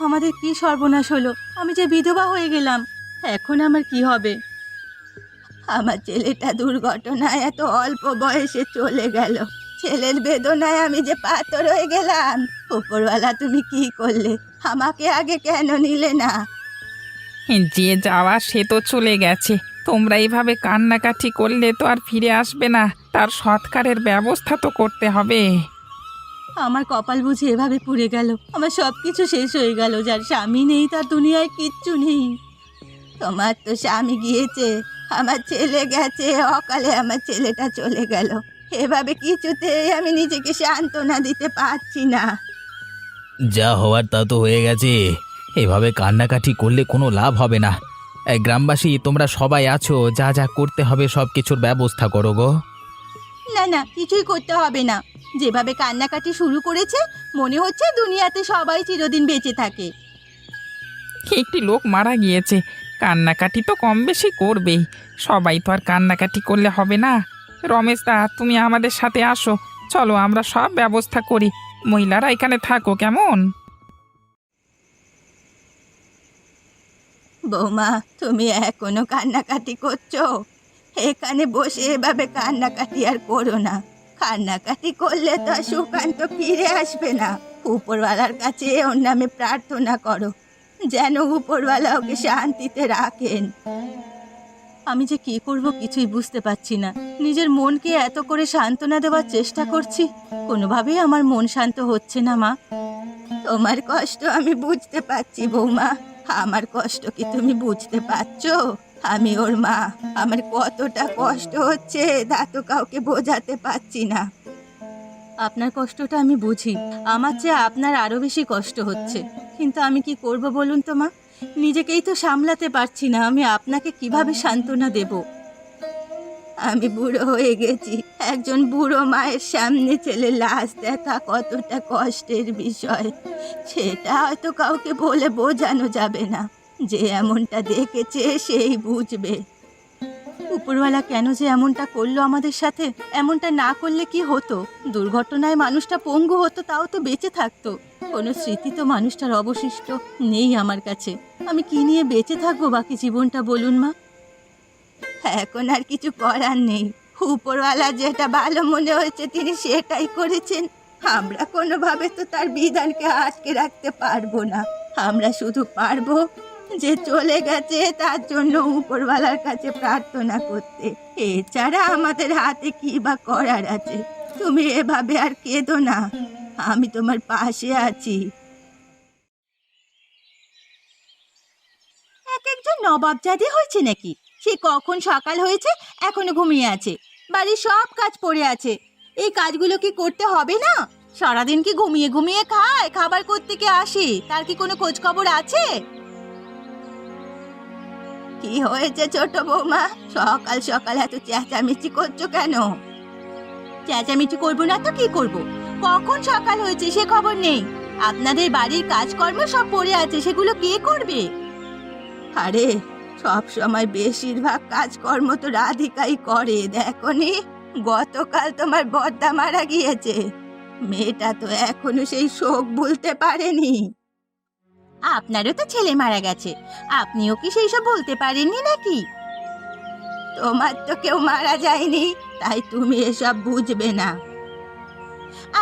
আমাদের কি সর্বনাশ হলো! আমি যে বিধবা হয়ে গেলাম, এখন আমার কি হবে? আমার ছেলেটা দুর্ঘটনায় এত অল্প বয়সে চলে গেল। ছেলের বেদনায় আমি যে পাথর হয়ে গেলাম। উপরওয়ালা, তুমি কি করলে? আমাকে আগে কেন নিলে না? যে যাওয়া সে তো চলে গেছে। তোমরা এইভাবে কান্নাকাটি করলে তো আর ফিরে আসবে না। তার সৎকারের ব্যবস্থা তো করতে হবে। আমার কপাল বুঝি এভাবে পুড়ে গেল। আমার সবকিছু শেষ হয়ে গেল। যার স্বামী নেই তার দুনিয়ায় কিচ্ছু নেই। তোমার তো স্বামী গিয়েছে, আমার ছেলে গেছে, অকালে আমার ছেলেটা চলে গেল। এভাবে কিছুতেই আমি নিজেকে সান্ত্বনা দিতে পারছি না। যা হওয়ার তা তো হয়ে গেছে। এভাবে কান্নাকাটি করলে কোনো লাভ হবে না। এই গ্রামবাসী তোমরা সবাই আছো, যা যা করতে হবে সব কিছুর ব্যবস্থা করো গো। না না, কিছুই করতে হবে না। যেভাবে কান্নাকাটি শুরু করেছে, মনে হচ্ছে দুনিয়াতে সবাই চিরদিন বেঁচে থাকে। একটি লোক মারা গিয়েছে, কান্নাকাটি তো কম বেশি করবেই। সবাই তো আর কান্নাকাটি করলে হবে না। রমেশ দা, তুমি আমাদের সাথে আসো। চলো আমরা সব ব্যবস্থা করি। মহিলারা এখানে থাকো, কেমন? বৌমা, তুমি এখনো কান্নাকাটি করছো? এখানে বসে এভাবে কান্নাকাটি আর করো না। কান্নাকাটি করলে তো আর সুকান্ত ফিরে আসবে না। উপরওয়ালার কাছে ওর নামে প্রার্থনা করো, যেন উপরওয়ালা ওকে শান্তিতে রাখেন। আমি যে কি করব কিছুই বুঝতে পারছি না। নিজের মনকে এত করে সান্ত্বনা দেওয়ার চেষ্টা করছি, কোনোভাবেই আমার মন শান্ত হচ্ছে না। মা, তোমার কষ্ট আমি বুঝতে পারছি বৌমা। আমার কষ্ট কি তুমি বুঝতে পারছো? আমি ওর মা। আমার কতটা কষ্ট হচ্ছে তা তো কাউকে বোঝাতে পারছি না। আপনার কষ্টটা আমি বুঝি। আমার চেয়ে আপনার আরো বেশি কষ্ট হচ্ছে। কিন্তু আমি কি করব বলুন তো মা? নিজেকেই তো সামলাতে পারছি না। আমি আপনাকে কিভাবে সান্ত্বনা দেব? আমি বুড়ো হয়ে গেছি। একজন বুড়ো মায়ের সামনে ছেলে লাশ দেখা কতটা কষ্টের বিষয়, সেটা হয়তো কাউকে বলে বোঝানো যাবে না। যে এমনটা দেখেছে সেই বুঝবে। উপরওয়ালা কেন যে এমনটা করলো আমাদের সাথে? এমনটা না করলে কি হতো? দুর্ঘটনায় মানুষটা পঙ্গু হতো, তাও তো বেঁচে থাকতো। কোনো স্মৃতি তো মানুষটার অবশিষ্ট নেই আমার কাছে। আমি কি নিয়ে বেঁচে থাকবো বাকি জীবনটা বলুন মা? এখন আর কিছু করার নেই। উপরওয়ালা যেটা ভালো মনে হয়েছে তিনি সেটাই করেছেন। আমরা কোনোভাবে তো তার বিধানকে আটকে রাখতে পারবো না। আমরা শুধু পারবো যে চলে গেছে তার জন্য উপরওয়ালার কাছে প্রার্থনা করতে। এছাড়া আমাদের হাতে কি বা করার আছে? তুমি এভাবে আর কেঁদো না, আমি তোমার পাশে আছি। এক একজন নবাবজাদি হয়েছে নাকি? সে কখন সকাল হয়েছে, এখনো ঘুমিয়ে আছে। বাড়ির সব কাজ পড়ে আছে, এই কাজগুলো কি করতে হবে না? সারাদিন কি ঘুমিয়ে ঘুমিয়ে খায়? খাবার করতে কে আসে, তার কি কোনো খোঁজ খবর আছে? কি হয়েছে ছোট বৌমা? সকাল সকাল এত চেঁচামেচি করছো কেন? চেঁচামেচি করবো না তো কি করব? কখন সকাল হয়েছে সে খবর নেই। আপনাদের বাড়ির কাজকর্ম সব পড়ে আছে, সেগুলো কে করবে? আরে, সব সময় বেশিরভাগ কাজকর্ম তো রাধিকাই করে। দেখনি, গতকাল তোমার বড়দা মারা গিয়েছে। মেয়েটা তো এখনো সেই শোক ভুলতে পারেনি। আপনারও তো ছেলে মারা গেছে, আপনিও কি সেই সব বলতে পারেননি নাকি? তোমার তো কেউ মারা যায়নি, তাই তুমি এসব বুঝবে না।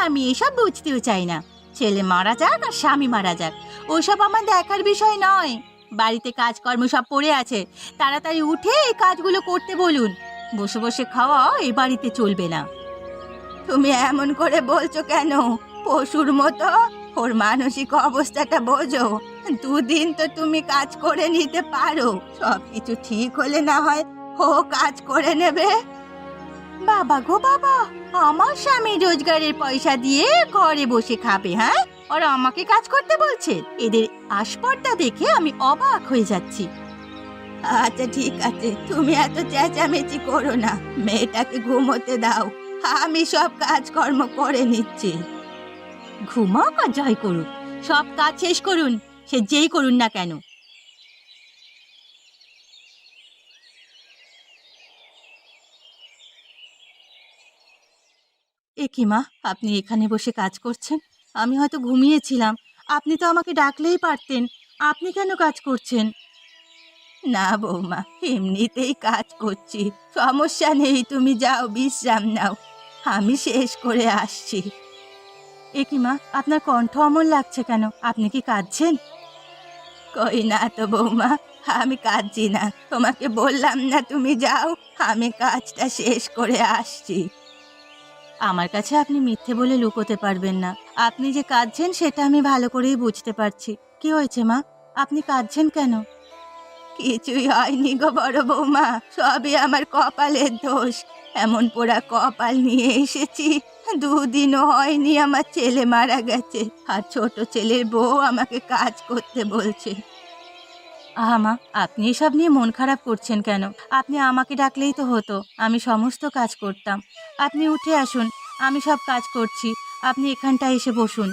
আমি এসব বুঝতেও চাই না। ছেলে মারা যাক আর স্বামী মারা যাক, ওসব আমার দেখার বিষয় নয়। বাড়িতে কাজকর্ম সব পড়ে আছে, তাড়াতাড়ি উঠে এই কাজগুলো করতে বলুন। বসে বসে খাওয়া এই বাড়িতে চলবে না। তুমি এমন করে বলছো কেন? পশুর মতো ওর মানসিক অবস্থাটা বোঝো। দুদিন তো তুমি কাজ করে নিতে পারো, সবকিছু ঠিক হলে না হয় ও কাজ করে নেবে। বাবা গো বাবা, আমার স্বামী রোজগারের পয়সা দিয়ে ঘরে বসে খাবে, হ্যাঁ? আর আমাকে কাজ করতে বলছে? এদের আসপর্দা দেখে আমি অবাক হয়ে যাচ্ছি। আচ্ছা ঠিক আছে, তুমি এত চেঁচামেচি করো না, মেয়েটাকে ঘুমোতে দাও। আমি সব কাজকর্ম করে নিচ্ছি। ঘুমাও আর জয় করুক, সব কাজ শেষ করুন, সে যেই করুন না কেন। এ কি মা, আপনি এখানে বসে কাজ করছেন? আমি হয়তো ঘুমিয়েছিলাম, আপনি তো আমাকে ডাকলেই পারতেন। আপনি কেন কাজ করছেন? না বৌমা, এমনিতেই কাজ করছি। সমস্যা নেই, তুমি যাও বিশ্রাম নাও, আমি শেষ করে আসছি। এ কি মা, আপনার কণ্ঠ অমন লাগছে কেন? আপনি কি কাঁদছেন? কই না তো বৌমা, আমি কাঁদছি না। তোমাকে বললাম না তুমি যাও, আমি কাজটা শেষ করে আসছি। আমার কাছে আপনি মিথ্যে বলে লুকোতে পারবেন না। আপনি যে কাঁদছেন সেটা আমি ভালো করেই বুঝতে পারছি। কি হয়েছে মা, আপনি কাঁদছেন কেন? কিছুই হয়নি গো বড় বৌমা, সবই আমার কপালের দোষ। এমন পোড়া কপাল নিয়ে এসেছি, দুদিনও হয়নি আমার ছেলে মারা গেছে, আর ছোট ছেলের বউ আমাকে কাজ করতে বলছে। আহা মা, আপনি এসব নিয়ে মন খারাপ করছেন কেন? আপনি আমাকে ডাকলেই তো হতো, আমি সমস্ত কাজ করতাম। আপনি উঠে আসুন, আমি সব কাজ করছি। আপনি এখানটায় এসে বসুন।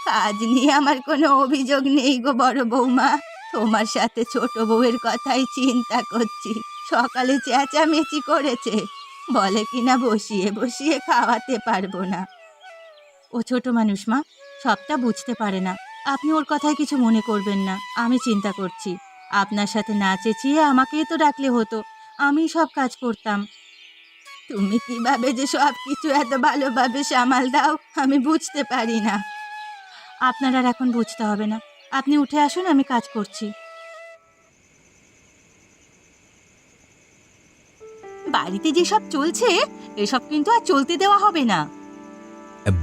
কাজ নিয়ে আমার কোনো অভিযোগ নেই গো বড় বৌমা। তোমার সাথে ছোট বউয়ের কথাই চিন্তা করছি। সকালে চেঁচামেচি করেছে, বলে কিনা বসিয়ে বসিয়ে খাওয়াতে পারবো না। ও ছোট মানুষ মা, সবটা বুঝতে পারে না। আপনি ওর কথায় কিছু মনে করবেন না, আমি চিন্তা করছি। আপনার সাথে না চেঁচিয়ে আমাকেই তো ডাকলে হতো, আমি সব কাজ করতাম। তুমি কিভাবে যে সব কিছু এত ভালোভাবে সামাল দাও আমি বুঝতে পারি না। আপনার আর এখন বুঝতে হবে না, আপনি উঠে আসুন, আমি কাজ করছি। বাড়িতে যেসব চলছে এসব কিন্তু আর চলতে দেওয়া হবে না।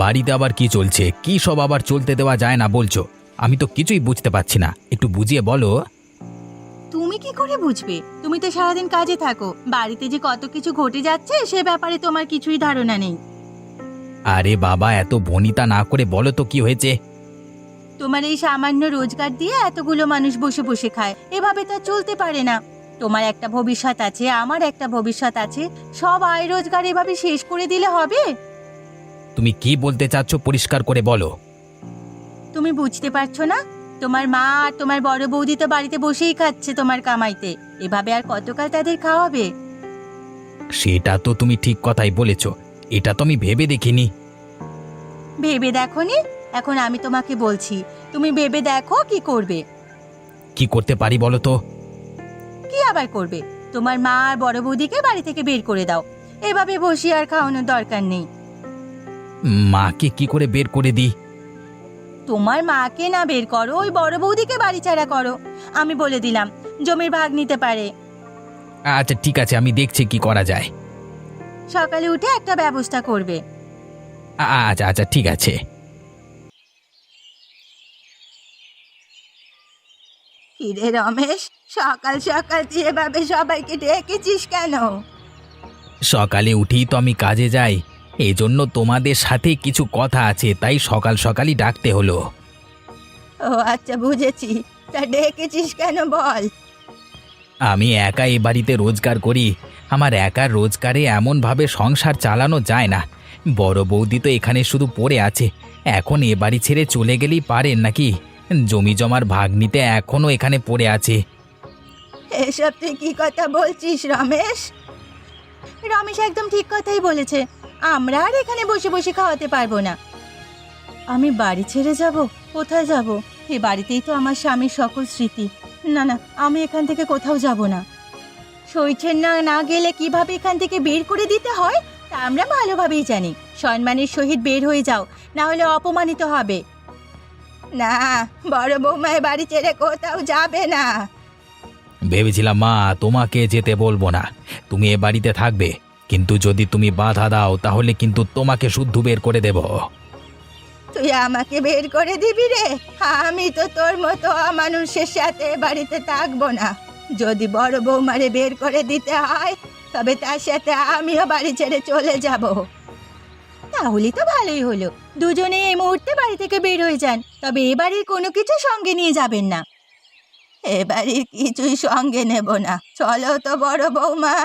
বাড়িতে আবার কি চলছে? কি সব আবার চলতে দেওয়া যায় না বলছো? আমি তো কিছুই বুঝতে পারছি না, একটু বুঝিয়ে বলো। তুমি কি করে বুঝবে? তুমি তো সারাদিন কাজে থাকো, বাড়িতে যে কত কিছু ঘটে যাচ্ছে সে ব্যাপারে তোমার কিছুই ধারণা নেই। আরে বাবা, এত বনিতা না করে বলো তো কি হয়েছে। তোমার এই সামান্য রোজগার দিয়ে এতগুলো মানুষ বসে বসে খায়, এভাবে তো আর চলতে পারে না। তোমার একটা ভবিষ্যৎ আছে, আমার একটা ভবিষ্যৎ আছে, সব আয় রোজগার এভাবে শেষ করে দিলে হবে? তুমি কি বলতে চাচ্ছ পরিষ্কার করে বলো। তুমি বুঝতে পারছো না? তোমার মা আর তোমার বড় বৌদি তো বাড়িতে বসেই খাচ্ছে তোমার কামাইতে, এভাবে আর কতকাল তাদের খাওয়াবে? সেটা তো তুমি ঠিক কথাই বলেছ, এটা তো আমি ভেবে দেখিনি। ভেবে দেখোনি? এখন আমি তোমাকে বলছি, তুমি ভেবে দেখো কি করবে। কি করতে পারি বলো তো? কি আবার করবে? তোমার মা আর বড় বৌদিকে বাড়ি থেকে বের করে দাও, এভাবে বসে আর খাওয়ানোর দরকার নেই। মাকে কি করে বের করে দিই? তোমার মাকে না বের করো, ওই বড় বৌদিকে বাড়ি ছাড়া করো। আমি বলে দিলাম, জমির ভাগ নিতে পারে। আচ্ছা ঠিক আছে, আমি দেখছি কি করা যায়। সকালে উঠে একটা ব্যবস্থা করবে। আচ্ছা আচ্ছা ঠিক আছে। কিরে রমেশ, সকাল সকাল তুই এভাবে সবাইকে ডেকেছিস কেন? সকালে উঠেই তো আমি কাজে যাই, এই জন্য তোমাদের সাথে কিছু কথা আছে, তাই সকাল সকালই ডাকতে হলো। ও আচ্ছা, বুঝেছি। তা ডেকেছিস কেন বল? আমি একা এ বাড়িতে রোজগার করি, আমার একার রোজগারে এমনভাবে সংসার চালানো যায় না। বড় বৌদি তো এখানে শুধু পড়ে আছে, এখন এ বাড়ি ছেড়ে চলে গেলেই পারেন নাকি? জমি জমার ভাগ নিতে এখনো এখানে পড়ে আছে। এসব তুই কি কথা বলছিস রমেশ? রমেশ একদম ঠিক কথাই বলেছে, আমরা আর এখানে বসে বসে খাওয়াতে পারবো না। আমি বাড়ি ছেড়ে যাব? কোথায় যাব? এ বাড়িতেই তো আমার স্বামীর সকল স্মৃতি। না না, আমি এখান থেকে কোথাও যাব না। সইছেন না, না গেলে কিভাবে এখান থেকে বের করে দিতে হয় তা আমরা ভালোভাবেই জানি। সম্মানের সহিত বের হয়ে যাও, না হলে অপমানিত হবে। না, বড় বৌমায় বাড়ি ছেড়ে কোথাও যাবে না। ভেবেছিলাম মা তোমাকে যেতে বলবো না, তুমি এ বাড়িতে থাকবে, কিন্তু যদি তুমি বাধা দাও তাহলে কিন্তু তোমাকে শুদ্ধ বের করে দেব। তুই আমাকে বের করে দিবি রে? আমি তো তোর মতো অমানুষের সাথে এ বাড়িতে থাকবো না। যদি বড় বৌমারে বের করে দিতে হয় তবে তার সাথে আমিও বাড়ি ছেড়ে চলে যাব। তাহলে তো ভালোই হলো, দুজনে এই মুহূর্তে বাড়ি থেকে বের হয়ে যান, তবে এ বাড়ির কোনো কিছু সঙ্গে নিয়ে যাবেন না। এ বাড়ির কিছুই সঙ্গে নেব না, চলো তো বড় বৌমা।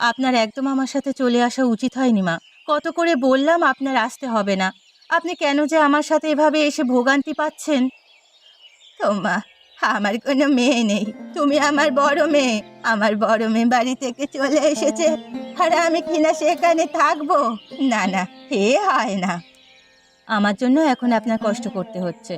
আপনার একদম আমার সাথে চলে আসা উচিত হয়নি মা। কত করে বললাম আপনার আসতে হবে না, আপনি কেন যে আমার সাথে এভাবে এসে ভোগান্তি পাচ্ছেন? তো মা, আমার কোনো মেয়ে নেই, তুমি আমার বড় মেয়ে, আমার বড় মেয়ে বাড়ি থেকে চলে এসেছে আর আমি কিনা সেখানে থাকবো? না না, এ হয় না। আমার জন্য এখন আপনার কষ্ট করতে হচ্ছে।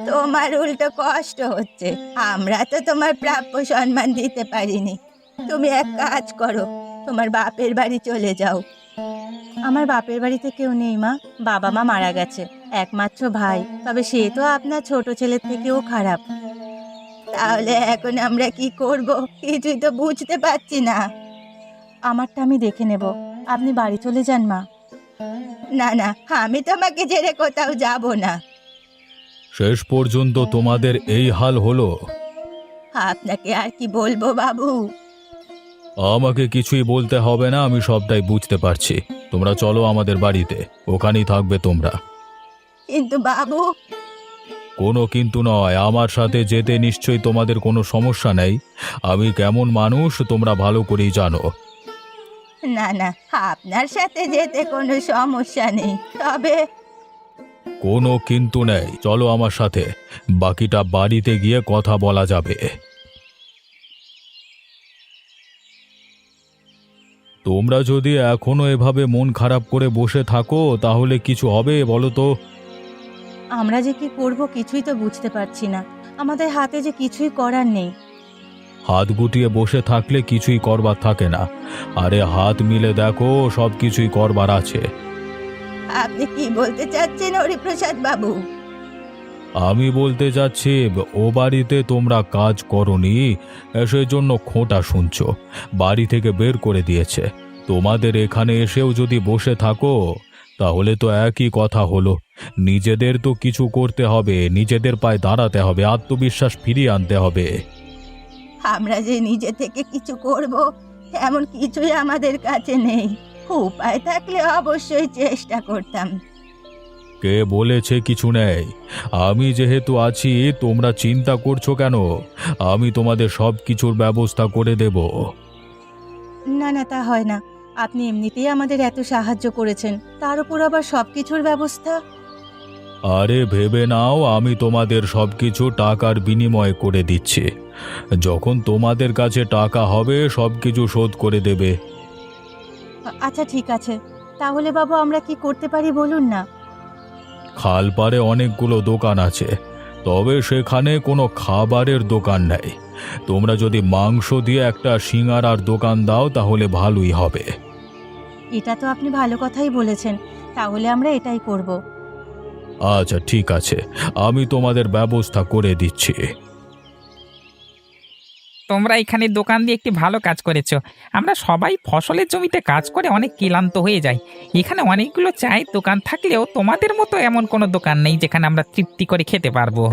তোমার উল্টো কষ্ট হচ্ছে। আমরা তো তোমার প্রাপ্য সম্মান দিতে পারিনি। তুমি এক কাজ করো, তোমার বাপের বাড়ি চলে যাও। আমার বাপের বাড়িতে কেউ নেই মা, বাবা মা মারা গেছে। একমাত্র ভাই, তবে সে তো আপনার ছোট ছেলের থেকেও খারাপ। তাহলে এখন আমরা কি করব কিছুই তো বুঝতে পারছি না। আমারটা আমি দেখে নেব, আপনি বাড়ি চলে যান মা। না না, আমি তোমাকে ছেড়ে কোথাও যাব না। শেষ পর্যন্ত তোমাদের এই হাল হলো। আপনাকে আর কি বলবো বাবু। আমাকে কিছুই বলতে হবে না, আমি সবটাই বুঝতে পারছি। তোমরা চলো আমাদের বাড়িতে, ওখানেই থাকবে তোমরা। কিন্তু বাবু। কোনো কিন্তু নয়, আমার সাথে যেতে নিশ্চয়ই তোমাদের কোনো সমস্যা নেই। আমি কেমন মানুষ তোমরা ভালো করেই জানো। না না, আপনার সাথে যেতে কোনো সমস্যা নেই, তবে কোনো কিন্তু নেই, চলো আমার সাথে, বাকিটা বাড়িতে গিয়ে কথা বলা যাবে। তোমরা যদি এখনো এভাবে মন খারাপ করে বসে থাকো তাহলে কিছু হবে বলো তো? আমরা যে কি করব কিছুই তো বুঝতে পারছি না। আমাদের হাতে যে কিছুই করার নেই। হাত গুটিয়ে বসে থাকলে কিছুই করবার থাকে না। আরে হাত মিলে দেখো, সব কিছুই করবার আছে। আপনি কি বলতে চাচ্ছেন হরিপ্রসাদ বাবু? আমি বলতে যাচ্ছি, ও বাড়িতে তোমরা কাজ করনি, সেজন্য খোঁটা শুনছো, বাড়ি থেকে বের করে দিয়েছে। তোমাদের এখানে এসেও যদি বসে থাকো তাহলে তো একই কথা হলো। নিজেদের তো কিছু করতে হবে, নিজেদের পায়ে দাঁড়াতে হবে, আত্মবিশ্বাস ফিরিয়ে আনতে হবে। আমরা যে নিজে থেকে কিছু করব এমন কিছুই আমাদের কাছে নেই। উপায় থাকলে অবশ্যই চেষ্টা করতাম। কে বলেছে কিছু নেই? আমি যেহেতু আছি, তোমরা চিন্তা করছো কেন? আমি তোমাদের সব কিছুর ব্যবস্থা করে দেব। না না, তা হয় না। আপনি এমনিতেই আমাদের এত সাহায্য করেছেন, তার উপর আবার সব কিছুর ব্যবস্থা। আরে ভেবে নাও, আমি তোমাদের সবকিছু টাকার বিনিময়ে করে দিচ্ছি। যখন তোমাদের কাছে টাকা হবে সবকিছু শোধ করে দেবে। আচ্ছা ঠিক আছে, তাহলে বাবু আমরা কি করতে পারি বলুন না। খালপাড়ে অনেকগুলো দোকান আছে, তবে সেখানে কোনো খাবারের দোকান নেই। তোমরা যদি মাংস দিয়ে একটা সিঙাড়ার দোকান দাও তাহলে ভালোই হবে। এটা তো আপনি ভালো কথাই বলেছেন, তাহলে আমরা এটাই করব। আচ্ছা ঠিক আছে, আমি তোমাদের ব্যবস্থা করে দিচ্ছি। তোমরা এখানে দোকান দিয়ে একটি ভালো কাজ করেছো। আমরা সবাই ফসলের জমিতে কাজ করে অনেক ক্লান্ত হয়ে যাই। এখানে অনেকগুলো চায়ের দোকান থাকলেও তোমাদের মতো এমন কোনো দোকান নেই যেখানে আমরা তৃপ্তি করে খেতে পারবো।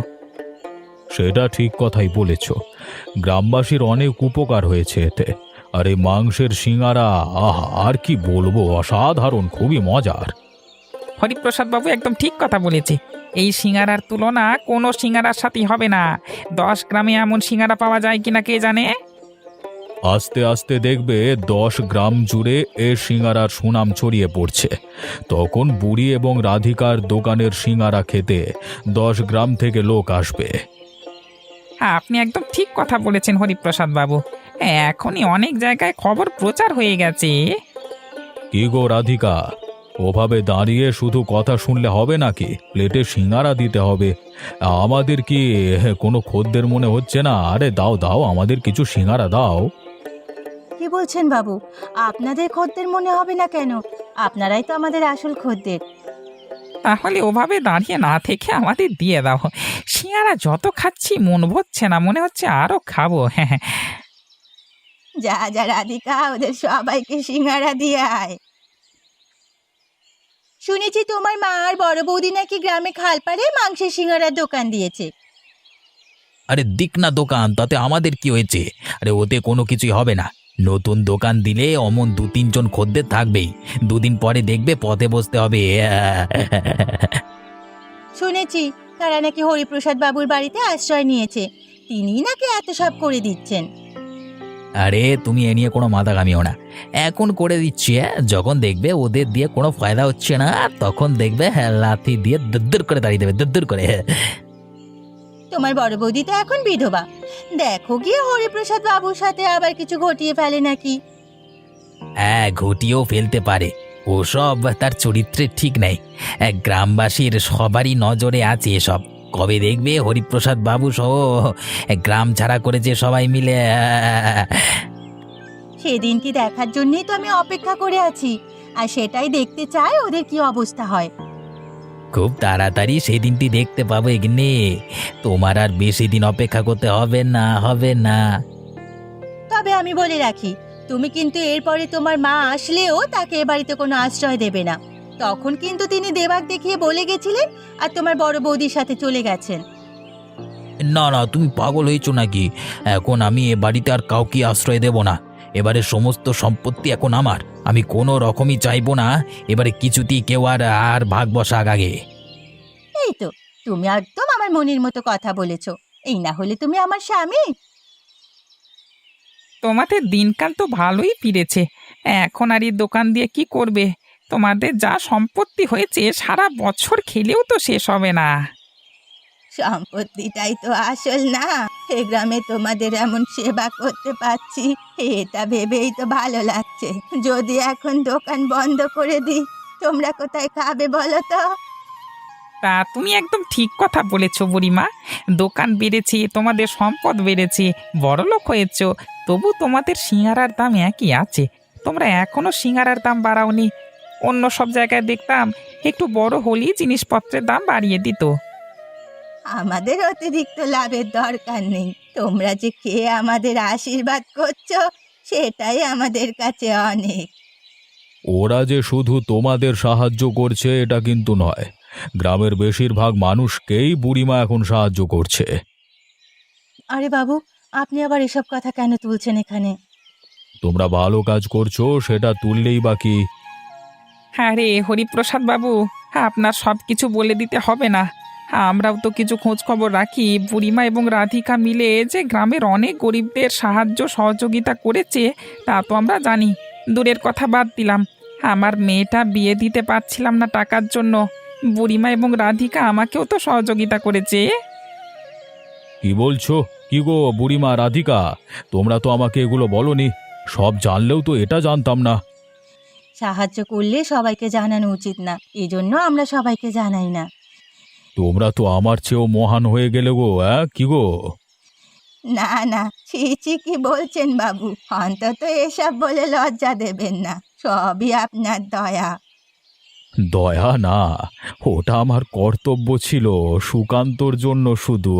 সেটা ঠিক কথাই বলেছ, গ্রামবাসীর অনেক উপকার হয়েছে এতে। আর এই মাংসের সিঙাড়া, আহা, আর কি বলবো, অসাধারণ, খুবই মজার। হরিপ্রসাদ বাবু একদম ঠিক কথা বলেছে। এই সিঙ্গারার তুলনা কোনো সিঙ্গারার সাথেই হবে না। 10 গ্রামে এমন সিঙ্গারা পাওয়া যায় কিনা কে জানে। আস্তে আস্তে দেখবে 10 গ্রাম জুড়ে এ সিঙারার সুনাম ছড়িয়ে পড়ছে। তখন বুড়ি এবং রাধিকার দোকানের সিঙারা খেতে 10 গ্রাম থেকে লোক আসবে। হ্যাঁ, আপনি একদম ঠিক কথা বলেছেন হরিপ্রসাদ বাবু। এখনই অনেক জায়গায় খবর প্রচার হয়ে গেছে। কি গো রাধিকা, ওভাবে দাঁড়িয়ে শুধু কথা শুনলে হবে নাকি? প্লেটে সিঙারা দিতে হবে। আমাদের কি কোনো খদ্দের মনে হচ্ছে না? আরে দাও দাও, আমাদের কিছু সিঙারা দাও। কি বলছেন বাবু? আপনাদের খদ্দের মনে হবে না কেন? আপনারাই তো আমাদের আসল খদ্দের। তাহলে ওভাবে দাঁড়িয়ে না থেকে আমাদের দিয়ে দাও। সিঙ্গারা যত খাচ্ছি মন ভরছে না, মনে হচ্ছে আরো খাবো। হ্যাঁ, যা যা রাধিকা, ওদের সবাইকে সিঙ্গারা দিয়ে আয়। শুনেছি তোমার মা আর বড় বৌদি নাকি গ্রামে খালপাড়ে মাংসের সিঙ্গারার দোকান দিয়েছে। আরে দিক না দোকান, তাতে আমাদের কি হয়েছে? আরে ওতে কোনো কিছুই হবে না। নতুন দোকান দিলে অমন 2-3 জন খদ্দের থাকবেই। 2 দিন পরে দেখবে পথে বসতে হবে। শুনেছি তারা নাকি হরিপ্রসাদ বাবুর বাড়িতে আশ্রয় নিয়েছে, তিনিই নাকি এত সব করে দিচ্ছেন। আরে তুমি এ নিয়ে কোনো মাথা ঘামিও না, এখন করে দিচ্ছি। যখন দেখবে ওদের দিয়ে কোনো ফায়দা হচ্ছে না, তখন দেখবে লাথি দিয়ে দদ্দুর করে দাঁড়িয়ে দেবে, দদ্দুর করে। তোমার বড় বৌদি তো এখন বিধবা। দেখো গিয়ে হরিপ্রসাদ বাবুর সাথে আবার কিছু ঘটিয়ে ফেলে নাকি। হ্যাঁ, ঘটিয়েও ফেলতে পারে। ওসব তার চরিত্রের ঠিক নেই। গ্রামবাসীর সবারই নজরে আছে এসব। কবে দেখবে হরিপ্রসাদ বাবু সহ গ্রাম ছাড়া করেছে সবাই মিলে। সেদিনটি দেখার জন্যই তো আমি অপেক্ষা করে আছি, আর সেটাই দেখতে চাই ওদের কি অবস্থা হয়। খুব তাড়াতাড়ি সেদিনটি দেখতে পাবো এগিনে। তোমার আর বেশি দিন অপেক্ষা করতে হবে না, হবে না। তবে আমি বলে রাখি, তুমি কিন্তু এরপরে তোমার মা আসলেও তাকে এ বাড়িতে কোনো আশ্রয় দেবে না। তখন কিন্তু তিনি দেবাক দেখিয়ে বলে গেছিলেন আর তোমার বড় বৌদির সাথে চলে গেছেন। না না, তুমি পাগল হয়েছো নাকি? এখন আমি এ বাড়িতে আর কাউকে আশ্রয় দেব না। এবারে সমস্ত সম্পত্তি এখন আমার। আমি কোনো রকমই চাইবো না এবারে কিছুতেই কেউ আর আর ভাগ বসা আগে। এই তো, তুমি একদম আমার মনের মতো কথা বলেছো। এই না হলে তুমি আমার স্বামী। তোমাদের দিনকাল তো ভালোই ফিরেছে। এখন আর এই দোকান দিয়ে কি করবে? তোমাদের যা সম্পত্তি হয়েছে সারা বছর খেলেও তো শেষ হবে না। সম্পত্তিটাই তো আসল না। এ গ্রামে তোমাদের এমন সেবা করতে পারছি, এটা ভেবেই তো ভালো লাগছে। যদি এখন দোকান বন্ধ করে দিই, তোমরা কোথায় খাবে বলো তো? তা তুমি একদম ঠিক কথা বলেছো বুড়িমা। দোকান বেড়েছে, তোমাদের সম্পদ বেড়েছে, বড়লোক হয়েছো, তবু তোমাদের সিঙ্গারার দাম একই আছে। তোমরা এখনো সিঙ্গারার দাম বাড়াওনি। অন্য সব জায়গায় দেখতাম একটু বড় হলেই জিনিসপত্রের দাম বাড়িয়ে দিত। আমাদের অতিরিক্ত লাভের দরকার নেই। তোমরা যে খেয়ে আমাদের আশীর্বাদ করছো, সেটাই আমাদের কাছে অনেক। ওরা যে শুধু তোমাদের সাহায্য করছে এটা কিন্তু নয়, গ্রামের বেশিরভাগ মানুষকেই বুড়িমা এখন সাহায্য করছে। আরে বাবু, আপনি আবার এসব কথা কেন তুলছেন এখানে? তোমরা ভালো কাজ করছো, সেটা তুললেই বাকি। হ্যাঁ রে হরিপ্রসাদ বাবু, আপনার সব কিছু বলে দিতে হবে না। আমরাও তো কিছু খোঁজ খবর রাখি। বুড়িমা এবং রাধিকা মিলে যে গ্রামের অনেক গরিবদের সাহায্য সহযোগিতা করেছে তা তো আমরা জানি। দূরের কথা বাদ দিলাম, আমার মেয়েটা বিয়ে দিতে পারছিলাম না টাকার জন্য। বুড়িমা এবং রাধিকা আমাকেও তো সহযোগিতা করেছে। কি বলছো? কি গো বুড়িমা, রাধিকা, তোমরা তো আমাকে এগুলো বলনি। সব জানলেও তো এটা জানতাম না। সাহায্য করলে সবাইকে জানানো উচিত না, এই জন্য আমরা সবাইকে জানাই না। তোমরা তো আমার চেয়েও মহান হয়ে গেলে গো। কি গো? না না, ছি ছি, কি বলছেন বাবু? অন্তত এসব বলে লজ্জা দেবেন না, সবই আপনার দয়া। দয়া না, ওটা আমার কর্তব্য ছিল, সুকান্তর জন্য শুধু।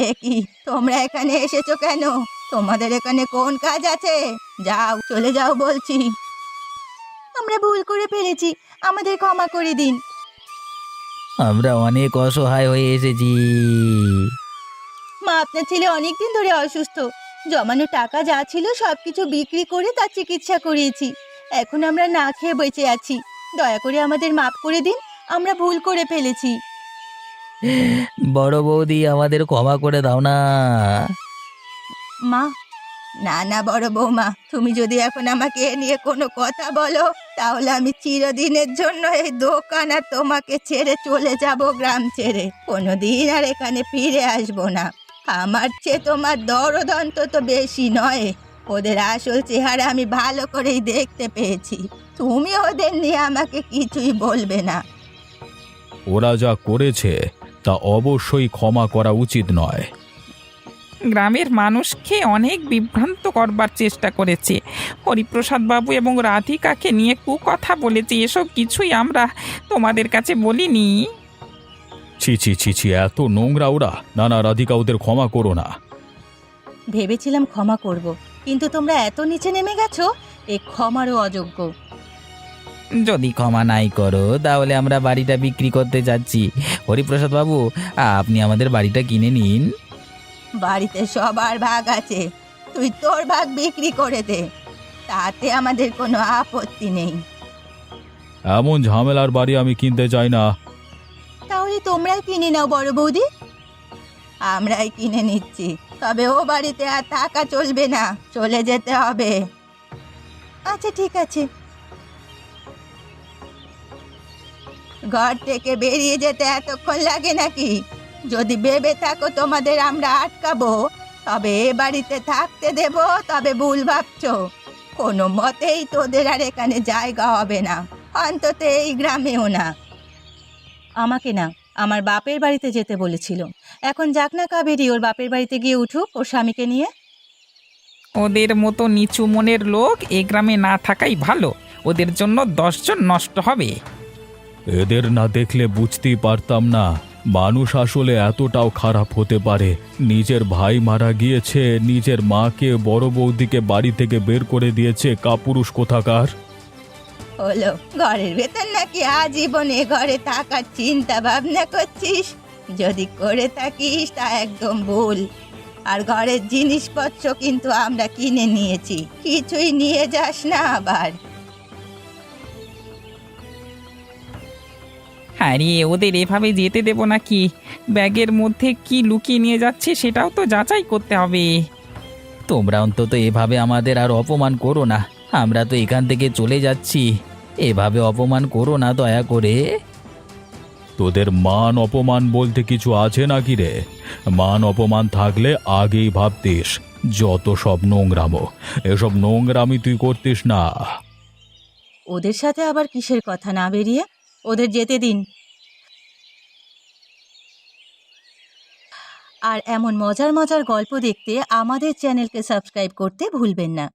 এ কি, তোমরা এখানে এসেছো কেন? তোমাদের এখানে কোন কাজ আছে? যাও, চলে যাও বলছি। আমরা ভুল করে ফেলেছি, আমাদের ক্ষমা করে দিন। আমরা অনেক অসহায় হয়ে এসেছি। মা, আপনার ছেলে অনেকদিন ধরে অসুস্থ। জমানো টাকা যা ছিল সবকিছু বিক্রি করে তার চিকিৎসা করিয়েছি। এখন আমরা না খেয়ে বেঁচে আছি। দয়া করে আমাদের মাফ করে দিন, আমরা ভুল করে ফেলেছি। বড় বৌদি, আমাদের ক্ষমা করে দাও না। মা, না না বড় বৌমা, তুমি যদি এখন আমাকে এ নিয়ে কোনো কথা বলো, তাহলে আমি চিরদিনের জন্য এই দোকান আর তোমাকে ছেড়ে চলে যাব গ্রাম ছেড়ে। কোনোদিন আর এখানে ফিরে আসবো না। আমার চেয়ে তোমার দরদ অন্তত বেশি নয়। ওদের আসল চেহারা আমি ভালো করেই দেখতে পেয়েছি। তুমি ওদের নিয়ে আমাকে কিছুই বলবে না। ওরা যা করেছে তা অবশ্যই ক্ষমা করা উচিত নয়। গ্রামের মানুষকে অনেক বিভ্রান্ত করবার চেষ্টা করেছে। হরিপ্রসাদ বাবু এবং রাধিকাকে নিয়ে কুকথা বলেছে, এসব কিছুই আমরা তোমাদের কাছে বলিনি। ছি ছি ছি ছি, এত নোংরা ওরা! না না রাধিকা, ওদের ক্ষমা করো না। ভেবেছিলাম ক্ষমা করব, কিন্তু তোমরা এত নিচে নেমে গেছো, এ ক্ষমারও অযোগ্য। যদি ক্ষমা নাই করো তাহলে আমরা বাড়িটা বিক্রি করতে যাচ্ছি। হরিপ্রসাদ বাবু, আপনি আমাদের বাড়িটা কিনে নিন। বাড়িতে সবার ভাগ আছে, তুই তোর ভাগ বিক্রি করে দে, তাতে আমাদের কোনো আপত্তি নেই। এমন ঝামেলার বাড়ি আমি কিনতে চাই না। তাহলে তোমরাই কিনে নাও বড় বৌদি। আমরাই কিনে নিচ্ছি, তবে ও বাড়িতে আর থাকা চলবে না, চলে যেতে হবে। আচ্ছা ঠিক আছে। ঘর থেকে বেরিয়ে যেতে এতক্ষণ লাগে নাকি? যদি ভেবে থাকো তোমাদের আমরা আটকাবো তবে এ বাড়িতে থাকতে দেব, তবে ভুল ভাবছো। কোনো মতেই তোদের আর এখানে জায়গা হবে না, অন্তত এই গ্রামেও না। আমাকে না, আমার বাপের বাড়িতে যেতে বলেছিল। এখন যাক না কাবেরী, ওর বাপের বাড়িতে গিয়ে উঠুক ওর স্বামীকে নিয়ে। ওদের মতো নিচু মনের লোক এ গ্রামে না থাকাই ভালো, ওদের জন্য 10 জন নষ্ট হবে। এদের না দেখলে বুঝতেই পারতাম না মানুষ আসলে এতটাও খারাপ হতে পারে। নিজের ভাই মারা গিয়েছে, নিজের মাকে বড় বৌদিকে বাড়ি থেকে বের করে দিয়েছে, কাপুরুষ কোথাকার। হলো, ঘরের ভেতর নাকি আজীবন এ ঘরে থাকার চিন্তা ভাবনা করছিস? যদি করে থাকিস তা একদম ভুল। আর ঘরের জিনিসপত্র কিন্তু আমরা কিনে নিয়েছি, কিছুই নিয়ে যাস না আবার। আরে ওদের এভাবে যেতে দেব নাকি? ব্যাগের মধ্যে কি লুকিয়ে নিয়ে যাচ্ছে সেটাও তো যাচাই করতে হবে। তোমরা অন্তত এভাবে আমাদের আর অপমান করো না, আমরা তো এখান থেকে চলে যাচ্ছি। এভাবে অপমান করো না দয়া করে। তোদের মান অপমান বলতে কিছু আছে নাকি রে? মান অপমান থাকলে আগেই ভাবতিস। যত সব নোংরামো, এসব নোংরামি তুই করতিস না। ওদের সাথে আবার কিসের কথা না বেরিয়ে ওদের যেতে দিন। আর এমন মজার মজার গল্প দেখতে আমাদের চ্যানেলকে সাবস্ক্রাইব করতে ভুলবেন না।